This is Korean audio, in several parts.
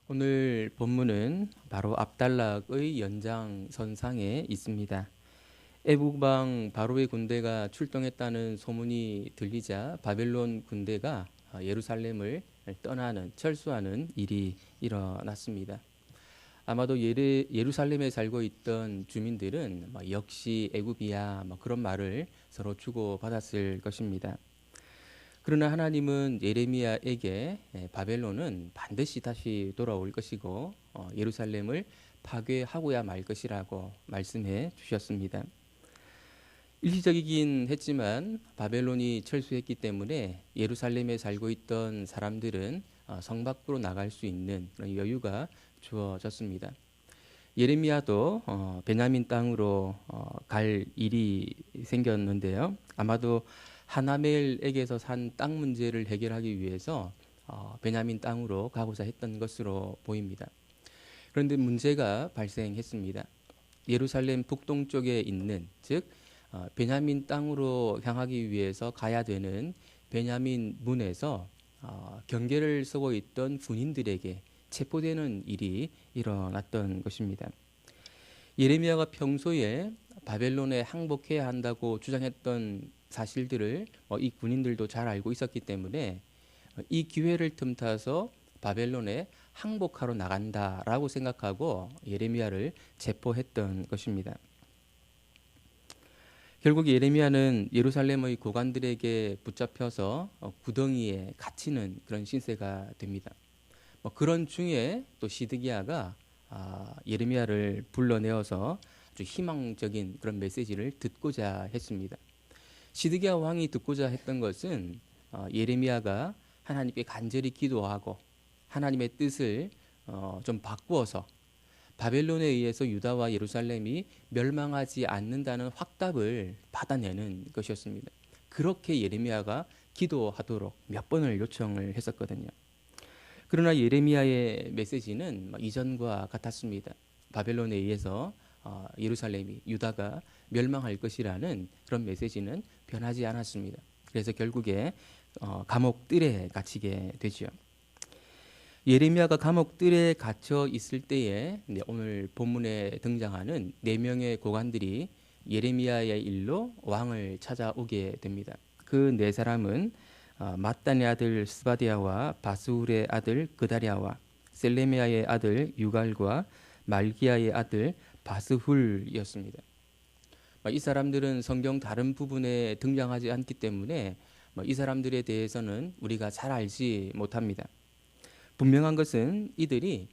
오늘 본문은 바로 압달락의 연장선상에 있습니다. 애국왕 바로의 군대가 출동했다는 소문이 들리자 바벨론 군대가 예루살렘을 떠나는 철수하는 일이 일어났습니다. 아마도 예루살렘에 살고 있던 주민들은 역시 애굽이야 그런 말을 서로 주고받았을 것입니다. 그러나 하나님은 예레미야에게 바벨론은 반드시 다시 돌아올 것이고 예루살렘을 파괴하고야 말 것이라고 말씀해 주셨습니다. 일시적이긴 했지만 바벨론이 철수했기 때문에 예루살렘에 살고 있던 사람들은 성 밖으로 나갈 수 있는 그런 여유가 주어졌습니다. 예레미야도 베냐민 땅으로 갈 일이 생겼는데요. 아마도 하나멜에게서 산 땅 문제를 해결하기 위해서 베냐민 땅으로 가고자 했던 것으로 보입니다. 그런데 문제가 발생했습니다. 예루살렘 북동쪽에 있는 즉 베냐민 땅으로 향하기 위해서 가야 되는 베냐민 문에서 경계를 서고 있던 군인들에게 체포되는 일이 일어났던 것입니다. 예레미야가 평소에 바벨론에 항복해야 한다고 주장했던 사실들을 이 군인들도 잘 알고 있었기 때문에 이 기회를 틈타서 바벨론에 항복하러 나간다라고 생각하고 예레미야를 체포했던 것입니다. 결국 예레미야는 예루살렘의 고관들에게 붙잡혀서 구덩이에 갇히는 그런 신세가 됩니다. 그런 중에 또 시드기야가 예레미야를 불러내어서 아주 희망적인 그런 메시지를 듣고자 했습니다. 시드기야 왕이 듣고자 했던 것은 예레미야가 하나님께 간절히 기도하고 하나님의 뜻을 좀 바꾸어서 바벨론에 의해서 유다와 예루살렘이 멸망하지 않는다는 확답을 받아내는 것이었습니다. 그렇게 예레미야가 기도하도록 몇 번을 요청을 했었거든요. 그러나 예레미야의 메시지는 이전과 같았습니다. 바벨론에 의해서 예루살렘이 유다가 멸망할 것이라는 그런 메시지는 변하지 않았습니다. 그래서 결국에 감옥 뜰에 갇히게 되죠. 예레미야가 감옥 뜰에 갇혀 있을 때에 오늘 본문에 등장하는 4명의 고관들이 예레미야의 일로 왕을 찾아오게 됩니다. 그 4사람은 mat단의 아들 스바디아와 바스울의 아들 그다랴와 셀레미야의 아들 유갈과 말기야의 아들 바스훌이었습니다. 이 사람들은 성경 다른 부분에 등장하지 않기 때문에 이 사람들에 대해서는 우리가 잘 알지 못합니다. 분명한 것은 이들이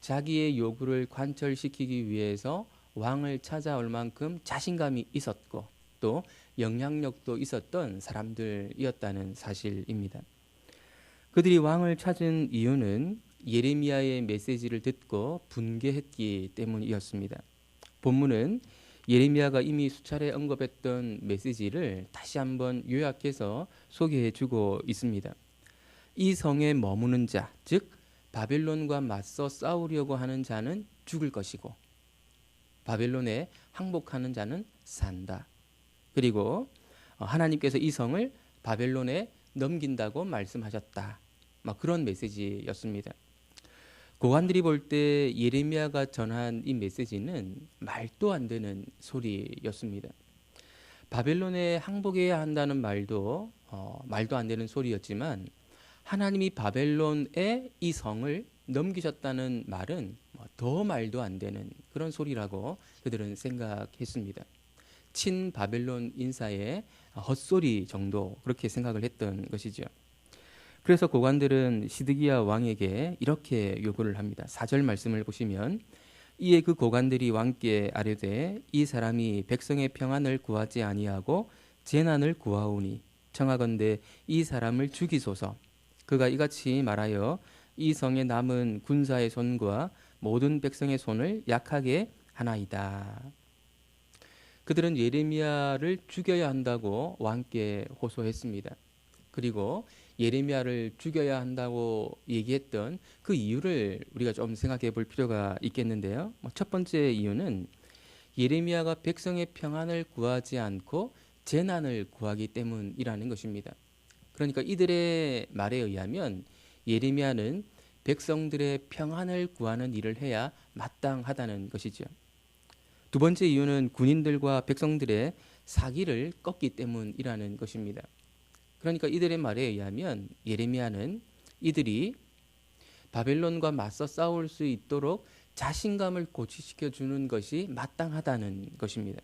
자기의 요구를 관철시키기 위해서 왕을 찾아올 만큼 자신감이 있었고 또 영향력도 있었던 사람들이었다는 사실입니다. 그들이 왕을 찾은 이유는 예레미야의 메시지를 듣고 분개했기 때문이었습니다. 본문은 예레미야가 이미 수차례 언급했던 메시지를 다시 한번 요약해서 소개해 주고 있습니다. 이 성에 머무는 자, 즉 바벨론과 맞서 싸우려고 하는 자는 죽을 것이고 바벨론에 항복하는 자는 산다. 그리고 하나님께서 이 성을 바벨론에 넘긴다고 말씀하셨다. 그런 메시지였습니다. 고관들이 볼 때 예레미야가 전한 이 메시지는 말도 안 되는 소리였습니다. 바벨론에 항복해야 한다는 말도 말도 안 되는 소리였지만 하나님이 바벨론에 이 성을 넘기셨다는 말은 더 말도 안 되는 그런 소리라고 그들은 생각했습니다. 친 바벨론 인사의 헛소리 정도 그렇게 생각을 했던 것이죠. 그래서 고관들은 시드기야 왕에게 이렇게 요구를 합니다. 4절 말씀을 보시면 이에 그 고관들이 왕께 아뢰되 이 사람이 백성의 평안을 구하지 아니하고 재난을 구하오니 청하건대 이 사람을 죽이소서. 그가 이같이 말하여 이 성에 남은 군사의 손과 모든 백성의 손을 약하게 하나이다. 그들은 예레미야를 죽여야 한다고 왕께 호소했습니다. 그리고 예레미야를 죽여야 한다고 얘기했던 그 이유를 우리가 좀 생각해 볼 필요가 있겠는데요. 첫 번째 이유는 예레미야가 백성의 평안을 구하지 않고 재난을 구하기 때문이라는 것입니다. 그러니까 이들의 말에 의하면 예레미야는 백성들의 평안을 구하는 일을 해야 마땅하다는 것이죠. 두 번째 이유는 군인들과 백성들의 사기를 꺾기 때문이라는 것입니다. 그러니까 이들의 말에 의하면 예레미야는 이들이 바벨론과 맞서 싸울 수 있도록 자신감을 고취시켜 주는 것이 마땅하다는 것입니다.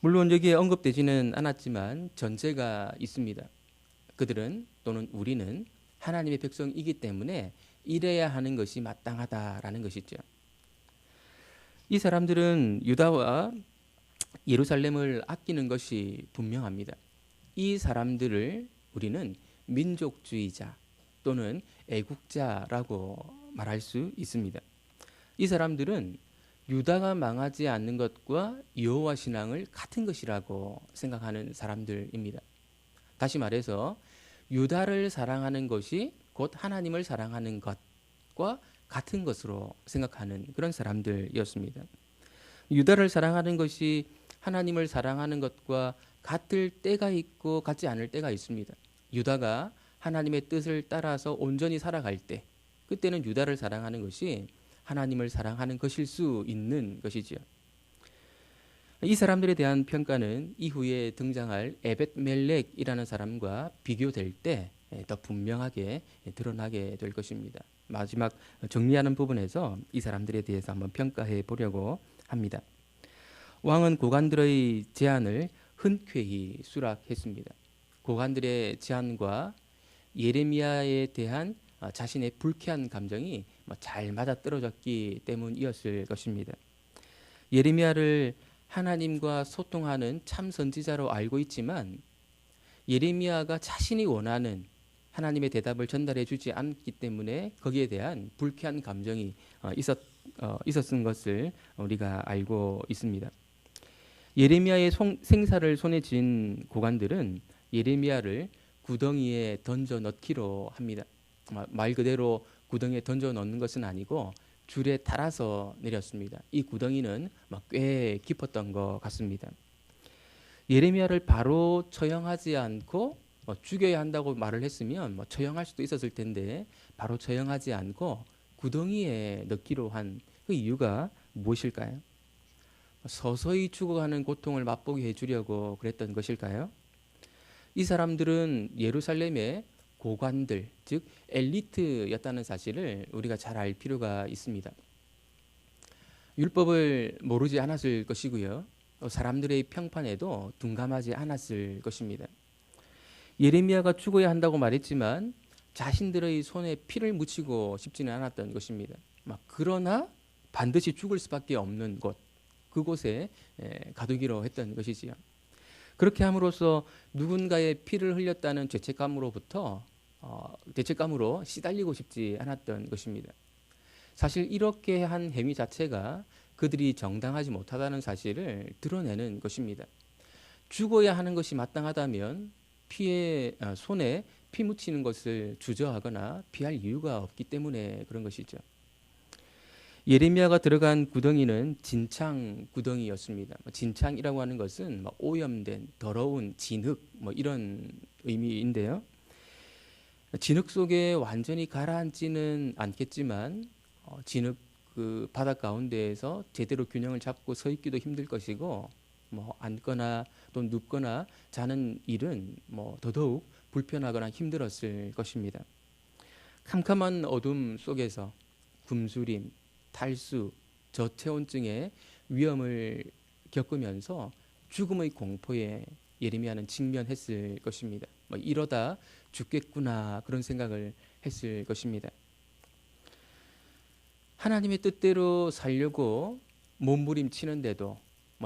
물론 여기에 언급되지는 않았지만 전제가 있습니다. 그들은 또는 우리는 하나님의 백성이기 때문에 이래야 하는 것이 마땅하다라는 것이죠. 이 사람들은 유다와 예루살렘을 아끼는 것이 분명합니다. 이 사람들을 우리는 민족주의자 또는 애국자라고 말할 수 있습니다. 이 사람들은 유다가 망하지 않는 것과 여호와 신앙을 같은 것이라고 생각하는 사람들입니다. 다시 말해서 유다를 사랑하는 것이 곧 하나님을 사랑하는 것과 같은 것으로 생각하는 그런 사람들이었습니다. 유다를 사랑하는 것이 하나님을 사랑하는 것과 같을 때가 있고 같지 않을 때가 있습니다. 유다가 하나님의 뜻을 따라서 온전히 살아갈 때, 그때는 유다를 사랑하는 것이 하나님을 사랑하는 것일 수 있는 것이지요. 이 사람들에 대한 평가는 이후에 등장할 에벳멜렉이라는 사람과 비교될 때 더 분명하게 드러나게 될 것입니다. 마지막 정리하는 부분에서 이 사람들에 대해서 한번 평가해 보려고 합니다. 왕은 고관들의 제안을 흔쾌히 수락했습니다. 고관들의 제안과 예레미야에 대한 자신의 불쾌한 감정이 잘 맞아떨어졌기 때문이었을 것입니다. 예레미야를 하나님과 소통하는 참 선지자로 알고 있지만 예레미야가 자신이 원하는 하나님의 대답을 전달해 주지 않기 때문에 거기에 대한 불쾌한 감정이 있었던 것을 우리가 알고 있습니다. 예레미야의 생사를 손에 쥔 고관들은 예레미야를 구덩이에 던져 넣기로 합니다. 말 그대로 구덩이에 던져 넣는 것은 아니고 줄에 달아서 내렸습니다. 이 구덩이는 꽤 깊었던 것 같습니다. 예레미야를 바로 처형하지 않고 죽여야 한다고 말을 했으면 처형할 수도 있었을 텐데 바로 처형하지 않고 구덩이에 넣기로 한 그 이유가 무엇일까요? 서서히 죽어가는 고통을 맛보게 해주려고 그랬던 것일까요? 이 사람들은 예루살렘의 고관들, 즉 엘리트였다는 사실을 우리가 잘 알 필요가 있습니다. 율법을 모르지 않았을 것이고요. 사람들의 평판에도 둔감하지 않았을 것입니다. 예레미야가 죽어야 한다고 말했지만 자신들의 손에 피를 묻히고 싶지는 않았던 것입니다. 그러나 반드시 죽을 수밖에 없는 곳, 그곳에 가두기로 했던 것이지요. 그렇게 함으로써 누군가의 피를 흘렸다는 죄책감으로 시달리고 싶지 않았던 것입니다. 사실 이렇게 한 행위 자체가 그들이 정당하지 못하다는 사실을 드러내는 것입니다. 죽어야 하는 것이 마땅하다면 손에 피 묻히는 것을 주저하거나 피할 이유가 없기 때문에 그런 것이죠. 예레미야가 들어간 구덩이는 진창 구덩이였습니다. 진창이라고 하는 것은 오염된 더러운 진흙 이런 의미인데요. 진흙 속에 완전히 가라앉지는 않겠지만 진흙 그 바닥 가운데에서 제대로 균형을 잡고 서 있기도 힘들 것이고 앉거나 또 눕거나 자는 일은 더더욱 불편하거나 힘들었을 것입니다. 캄캄한 어둠 속에서 굶주림, 탈수, 저체온증의 위험을 겪으면서 죽음의 공포에 예레미야는 직면했을 것입니다. 이러다 죽겠구나 그런 생각을 했을 것입니다. 하나님의 뜻대로 살려고 몸부림치는데도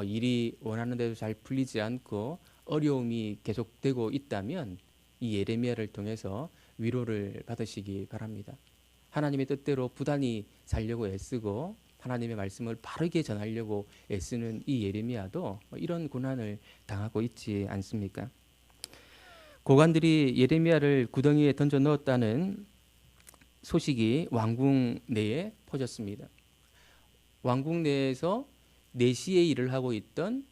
일이 원하는 대로 잘 풀리지 않고 어려움이 계속되고 있다면 이 예레미야를 통해서 위로를 받으시기 바랍니다. 하나님의 뜻대로 부단히 살려고 애쓰고 하나님의 말씀을 바르게 전하려고 애쓰는 이 예레미야도 이런 고난을 당하고 있지 않습니까? 고관들이 예레미야를 구덩이에 던져 넣었다는 소식이 왕궁 내에 퍼졌습니다. 왕궁 내에서 내시의 일을 하고 있던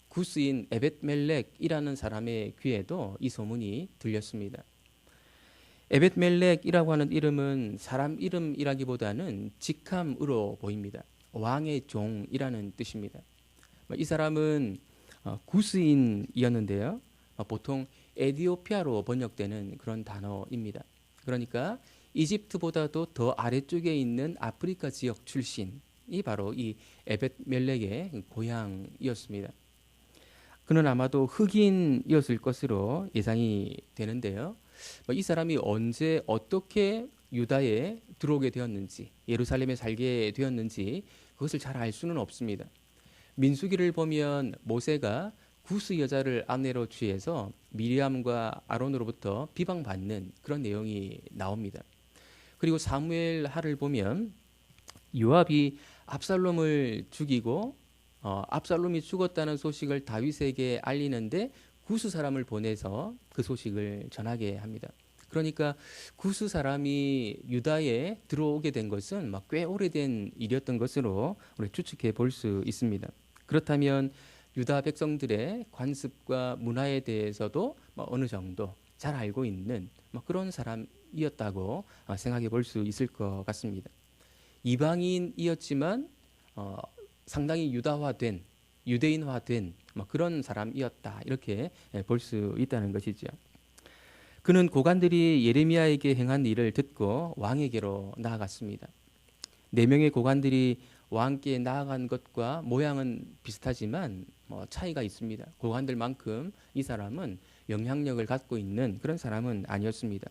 구스인 에벳멜렉이라는 사람의 귀에도 이 소문이 들렸습니다. 에벳멜렉이라고 하는 이름은 사람 이름이라기보다는 직함으로 보입니다. 왕의 종이라는 뜻입니다. 이 사람은 구스인이었는데요. 보통 에디오피아로 번역되는 그런 단어입니다. 그러니까 이집트보다도 더 아래쪽에 있는 아프리카 지역 출신이 바로 이 에벳멜렉의 고향이었습니다. 그는 아마도 흑인이었을 것으로 예상이 되는데요. 이 사람이 언제 어떻게 유다에 들어오게 되었는지, 예루살렘에 살게 되었는지 그것을 잘 알 수는 없습니다. 민수기를 보면 모세가 구스 여자를 아내로 취해서 미리암과 아론으로부터 비방받는 그런 내용이 나옵니다. 그리고 사무엘 하를 보면 요압이 압살롬을 죽이고 압살롬이 죽었다는 소식을 다윗에게 알리는데 구스 사람을 보내서 그 소식을 전하게 합니다. 그러니까 구스 사람이 유다에 들어오게 된 것은 꽤 오래된 일이었던 것으로 우리 추측해 볼 수 있습니다. 그렇다면 유다 백성들의 관습과 문화에 대해서도 어느 정도 잘 알고 있는 그런 사람이었다고 생각해 볼 수 있을 것 같습니다. 이방인이었지만 상당히 유다화된, 유대인화된 그런 사람이었다, 이렇게 볼 수 있다는 것이죠. 그는 고관들이 예레미야에게 행한 일을 듣고 왕에게로 나아갔습니다. 4명의 고관들이 왕께 나아간 것과 모양은 비슷하지만 차이가 있습니다. 고관들만큼 이 사람은 영향력을 갖고 있는 그런 사람은 아니었습니다.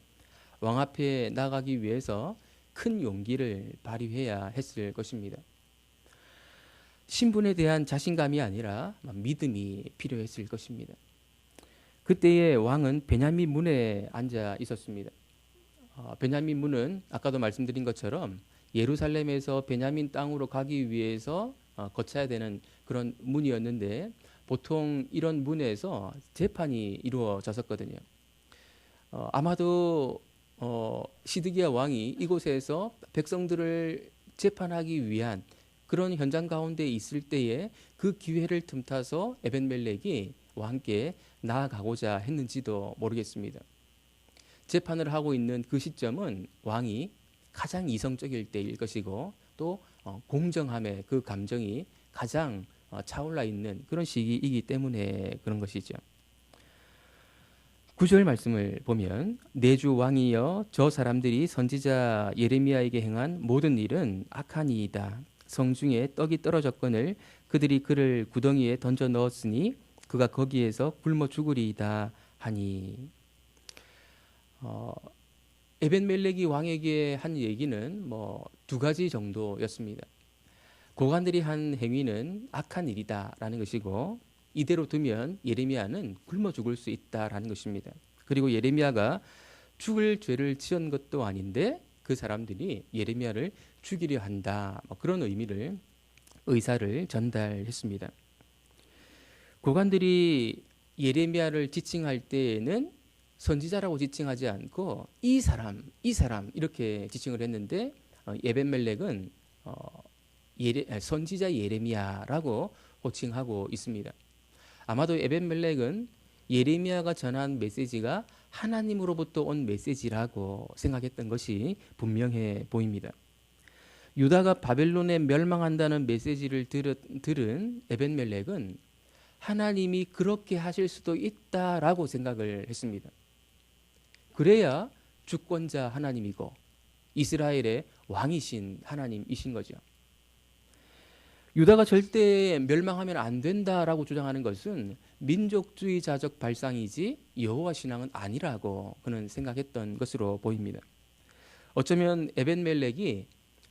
왕 앞에 나가기 위해서 큰 용기를 발휘해야 했을 것입니다. 신분에 대한 자신감이 아니라 믿음이 필요했을 것입니다. 그때의 왕은 베냐민 문에 앉아 있었습니다. 베냐민 문은 아까도 말씀드린 것처럼 예루살렘에서 베냐민 땅으로 가기 위해서 거쳐야 되는 그런 문이었는데 보통 이런 문에서 재판이 이루어졌었거든요. 아마도 시드기야 왕이 이곳에서 백성들을 재판하기 위한 그런 현장 가운데 있을 때에 그 기회를 틈타서 에벤멜렉이 왕께 나아가고자 했는지도 모르겠습니다. 재판을 하고 있는 그 시점은 왕이 가장 이성적일 때일 것이고 또 공정함의 그 감정이 가장 차올라 있는 그런 시기이기 때문에 그런 것이죠. 9절 말씀을 보면 내주 왕이여 저 사람들이 선지자 예레미야에게 행한 모든 일은 악하니이다. 성중에 떡이 떨어졌거늘 그들이 그를 구덩이에 던져 넣었으니 그가 거기에서 굶어 죽으리이다 하니. 에벤멜렉이 왕에게 한 얘기는 2가지 정도였습니다. 고관들이 한 행위는 악한 일이다라는 것이고 이대로 두면 예레미야는 굶어 죽을 수 있다라는 것입니다. 그리고 예레미야가 죽을 죄를 지은 것도 아닌데 그 사람들이 예레미야를 죽이려 한다, 그런 의사를 전달했습니다. 고관들이 예레미야를 지칭할 때에는 선지자라고 지칭하지 않고 이 사람 이렇게 지칭을 했는데 에벤멜렉은 선지자 예레미야라고 호칭하고 있습니다. 아마도 에벤멜렉은 예레미야가 전한 메시지가 하나님으로부터 온 메시지라고 생각했던 것이 분명해 보입니다. 유다가 바벨론에 멸망한다는 메시지를 들은 에벤멜렉은 하나님이 그렇게 하실 수도 있다라고 생각을 했습니다. 그래야 주권자 하나님이고 이스라엘의 왕이신 하나님이신 거죠. 유다가 절대 멸망하면 안 된다라고 주장하는 것은 민족주의자적 발상이지 여호와 신앙은 아니라고 그는 생각했던 것으로 보입니다. 어쩌면 에벤멜렉이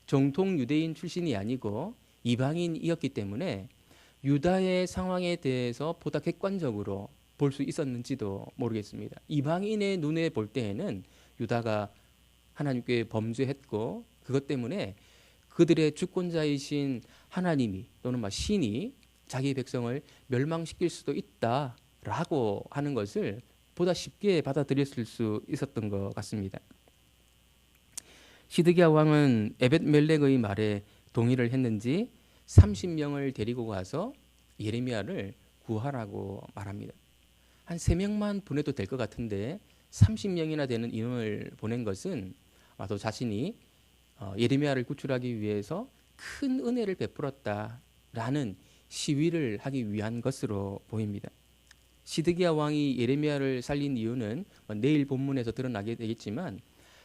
정통 유대인 출신이 아니고 이방인이었기 때문에 유다의 상황에 대해서 보다 객관적으로 볼 수 있었는지도 모르겠습니다. 이방인의 눈에 볼 때에는 유다가 하나님께 범죄했고 그것 때문에 그들의 주권자이신 하나님이 또는 신이 자기 백성을 멸망시킬 수도 있다라고 하는 것을 보다 쉽게 받아들였을 수 있었던 것 같습니다. 시드기야 왕은 에벳멜렉의 말에 동의를 했는지 30명을 데리고 가서 예레미야를 구하라고 말합니다. 한 3명만 보내도 될 것 같은데 30명이나 되는 인원을 보낸 것은 또 자신이 예레미야를 구출하기 위해서 큰 은혜를 베풀었다라는 시위를 하기 위한 것으로 보입니다. 시드기야 왕이 예레미야를 살린 이유는 내일 본문에서 드러나게 되겠지만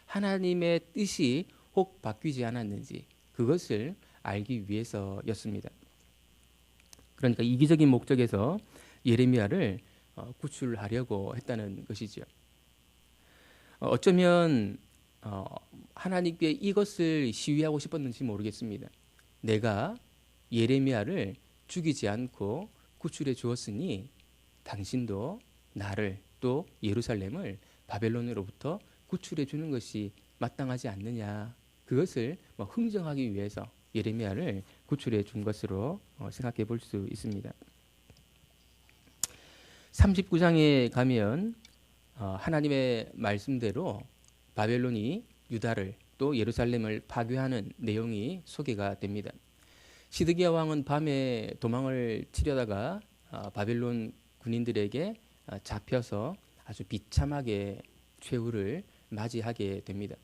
하나님의 뜻이 혹 바뀌지 않았는지 그것을 알기 위해서였습니다. 그러니까 이기적인 목적에서 예레미야를 구출하려고 했다는 것이죠. 어쩌면 하나님께 이것을 시위하고 싶었는지 모르겠습니다. 내가 예레미야를 죽이지 않고 구출해 주었으니 당신도 나를 또 예루살렘을 바벨론으로부터 구출해 주는 것이 마땅하지 않느냐. 그것을 흥정하기 위해서 예레미야를 구출해 준 것으로 생각해 볼 수 있습니다. 39장에 가면 하나님의 말씀대로 바벨론이 유다를 또 예루살렘을 파괴하는 내용이 소개가 됩니다. 시드기야 왕은 밤에 도망을 치려다가 바벨론 군인들에게 잡혀서 아주 비참하게 최후를 맞이하게 됩니다.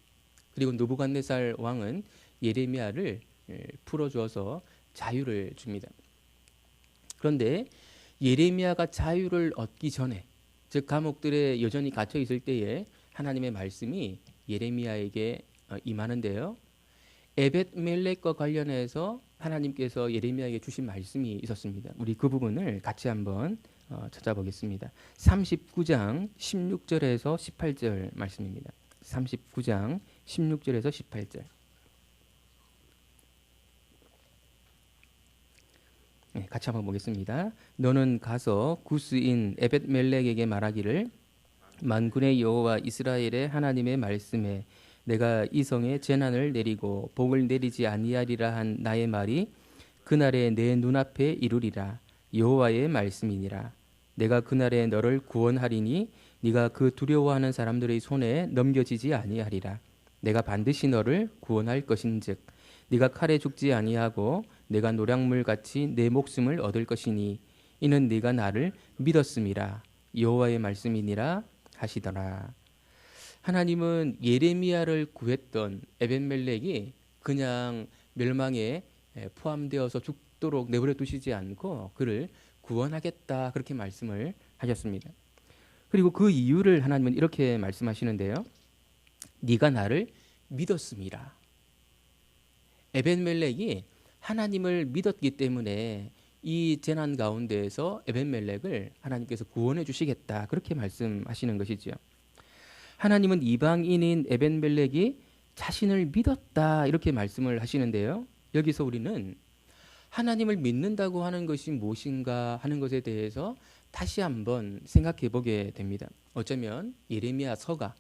그리고 느부갓네살 왕은 예레미야를 풀어주어서 자유를 줍니다. 그런데 예레미야가 자유를 얻기 전에, 즉 감옥들에 여전히 갇혀 있을 때에 하나님의 말씀이 예레미야에게 임하는데요. 에벳멜렉과 관련해서 하나님께서 예레미야에게 주신 말씀이 있었습니다. 우리 그 부분을 같이 한번 찾아보겠습니다. 39장 16절에서 18절 말씀입니다. 39장 16절에서 18절. 네, 같이 한번 보겠습니다. 너는 가서 구스인 에벳멜렉에게 말하기를 만군의 여호와 이스라엘의 하나님의 말씀에 내가 이 성에 재난을 내리고 복을 내리지 아니하리라 한 나의 말이 그날에 내 눈앞에 이루리라. 여호와의 말씀이니라. 내가 그날에 너를 구원하리니 네가 그 두려워하는 사람들의 손에 넘겨지지 아니하리라. 내가 반드시 너를 구원할 것인즉 네가 칼에 죽지 아니하고 내가 노략물같이 내 목숨을 얻을 것이니 이는 네가 나를 믿었음이라. 여호와의 말씀이니라 하시더라. 하나님은 예레미야를 구했던 에벳멜렉이 그냥 멸망에 포함되어서 죽도록 내버려 두시지 않고 그를 구원하겠다 그렇게 말씀을 하셨습니다. 그리고 그 이유를 하나님은 이렇게 말씀하시는데요. 네가 나를 믿었음이라. 에벳멜렉이 하나님을 믿었기 때문에 이 재난 가운데에서 에벳멜렉을 하나님께서 구원해 주시겠다 그렇게 말씀하시는 것이죠. 하나님은 이방인인 에벳멜렉이 자신을 믿었다 이렇게 말씀을 하시는데요. 여기서 우리는 하나님을 믿는다고 하는 것이 무엇인가 하는 것에 대해서 다시 한번 생각해 보게 됩니다. 어쩌면 예레미야 서가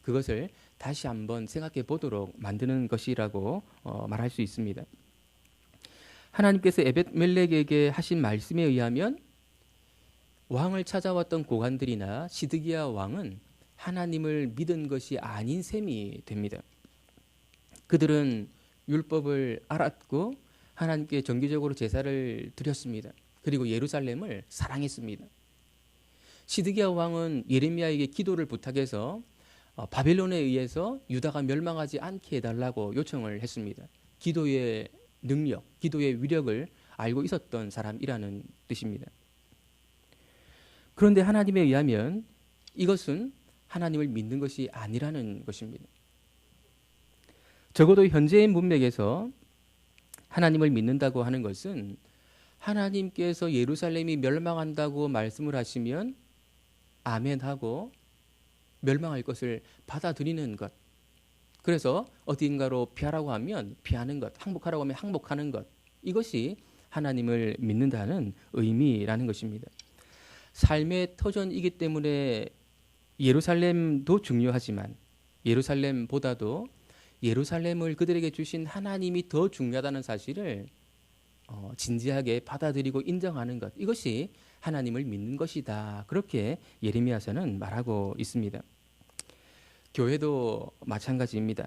그것을 다시 한번 생각해 보도록 만드는 것이라고 말할 수 있습니다. 하나님께서 에벳멜렉에게 하신 말씀에 의하면 왕을 찾아왔던 고관들이나 시드기야 왕은 하나님을 믿은 것이 아닌 셈이 됩니다. 그들은 율법을 알았고 하나님께 정기적으로 제사를 드렸습니다. 그리고 예루살렘을 사랑했습니다. 시드기야 왕은 예레미야에게 기도를 부탁해서 바벨론에 의해서 유다가 멸망하지 않게 해달라고 요청을 했습니다. 기도의 능력, 기도의 위력을 알고 있었던 사람이라는 뜻입니다. 그런데 하나님에 의하면 이것은 하나님을 믿는 것이 아니라는 것입니다. 적어도 현재의 문맥에서 하나님을 믿는다고 하는 것은 하나님께서 예루살렘이 멸망한다고 말씀을 하시면 아멘하고 멸망할 것을 받아들이는 것. 그래서 어딘가로 피하라고 하면 피하는 것, 항복하라고 하면 항복하는 것. 이것이 하나님을 믿는다는 의미라는 것입니다. 삶의 터전이기 때문에 예루살렘도 중요하지만 예루살렘보다도 예루살렘을 그들에게 주신 하나님이 더 중요하다는 사실을 진지하게 받아들이고 인정하는 것. 이것이 하나님을 믿는 것이다. 그렇게 예레미야서는 말하고 있습니다. 교회도 마찬가지입니다.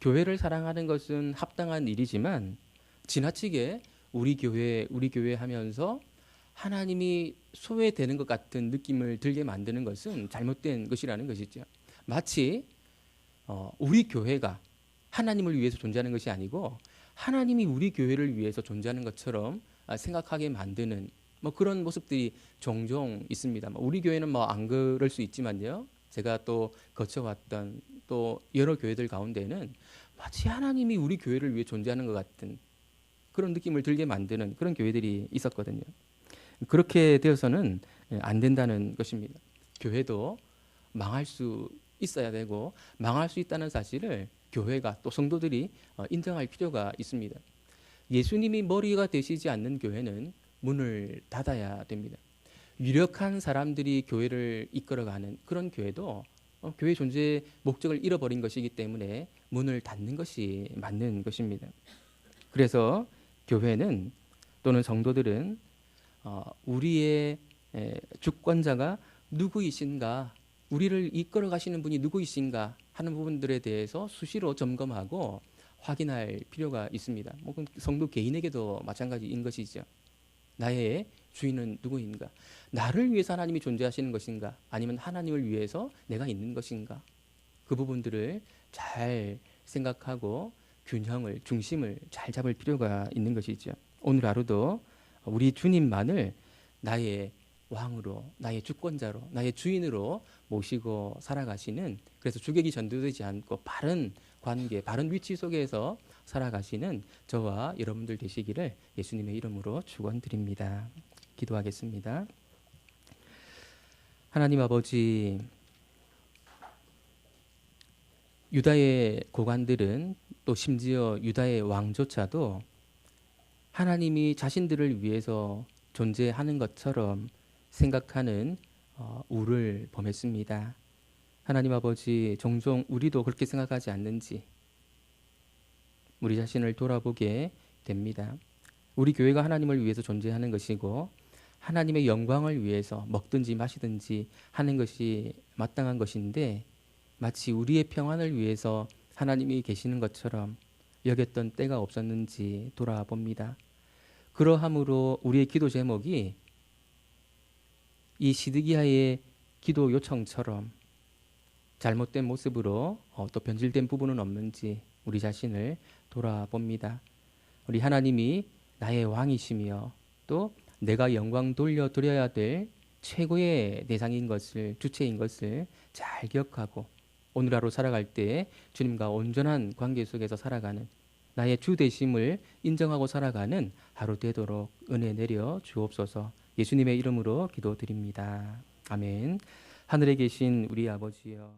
교회를 사랑하는 것은 합당한 일이지만 지나치게 우리 교회 하면서 하나님이 소외되는 것 같은 느낌을 들게 만드는 것은 잘못된 것이라는 것이죠. 마치 우리 교회가 하나님을 위해서 존재하는 것이 아니고 하나님이 우리 교회를 위해서 존재하는 것처럼 생각하게 만드는 뭐 그런 모습들이 종종 있습니다. 우리 교회는 뭐 안 그럴 수 있지만요. 제가 또 거쳐왔던 또 여러 교회들 가운데는 마치 하나님이 우리 교회를 위해 존재하는 것 같은 그런 느낌을 들게 만드는 그런 교회들이 있었거든요. 그렇게 되어서는 안 된다는 것입니다. 교회도 망할 수 있어야 되고 망할 수 있다는 사실을 교회가 또 성도들이 인정할 필요가 있습니다. 예수님이 머리가 되시지 않는 교회는 문을 닫아야 됩니다. 유력한 사람들이 교회를 이끌어가는 그런 교회도 교회 존재의 목적을 잃어버린 것이기 때문에 문을 닫는 것이 맞는 것입니다. 그래서 교회는 또는 성도들은 우리의 주권자가 누구이신가, 우리를 이끌어 가시는 분이 누구이신가 하는 부분들에 대해서 수시로 점검하고 확인할 필요가 있습니다. 성도 개인에게도 마찬가지인 것이죠. 나의 주인은 누구인가? 나를 위해서 하나님이 존재하시는 것인가? 아니면 하나님을 위해서 내가 있는 것인가? 그 부분들을 잘 생각하고 균형을, 중심을 잘 잡을 필요가 있는 것이죠. 오늘 하루도 우리 주님만을 나의 왕으로, 나의 주권자로, 나의 주인으로 모시고 살아가시는, 그래서 주객이 전도되지 않고 바른 관계, 바른 위치 속에서 살아가시는 저와 여러분들 되시기를 예수님의 이름으로 축원드립니다. 기도하겠습니다. 하나님 아버지, 유다의 고관들은 또 심지어 유다의 왕조차도 하나님이 자신들을 위해서 존재하는 것처럼 생각하는 우를 범했습니다. 하나님 아버지, 종종 우리도 그렇게 생각하지 않는지 우리 자신을 돌아보게 됩니다. 우리 교회가 하나님을 위해서 존재하는 것이고 하나님의 영광을 위해서 먹든지 마시든지 하는 것이 마땅한 것인데 마치 우리의 평안을 위해서 하나님이 계시는 것처럼 여겼던 때가 없었는지 돌아봅니다. 그러함으로 우리의 기도 제목이 이 시드기야의 기도 요청처럼 잘못된 모습으로 또 변질된 부분은 없는지 우리 자신을 돌아봅니다. 우리 하나님이 나의 왕이시며 또 내가 영광 돌려드려야 될 최고의 대상인 것을, 주체인 것을 잘 기억하고 오늘 하루 살아갈 때 주님과 온전한 관계 속에서 살아가는 나의 주 되심을 인정하고 살아가는 하루 되도록 은혜 내려 주옵소서. 예수님의 이름으로 기도드립니다. 아멘. 하늘에 계신 우리 아버지여,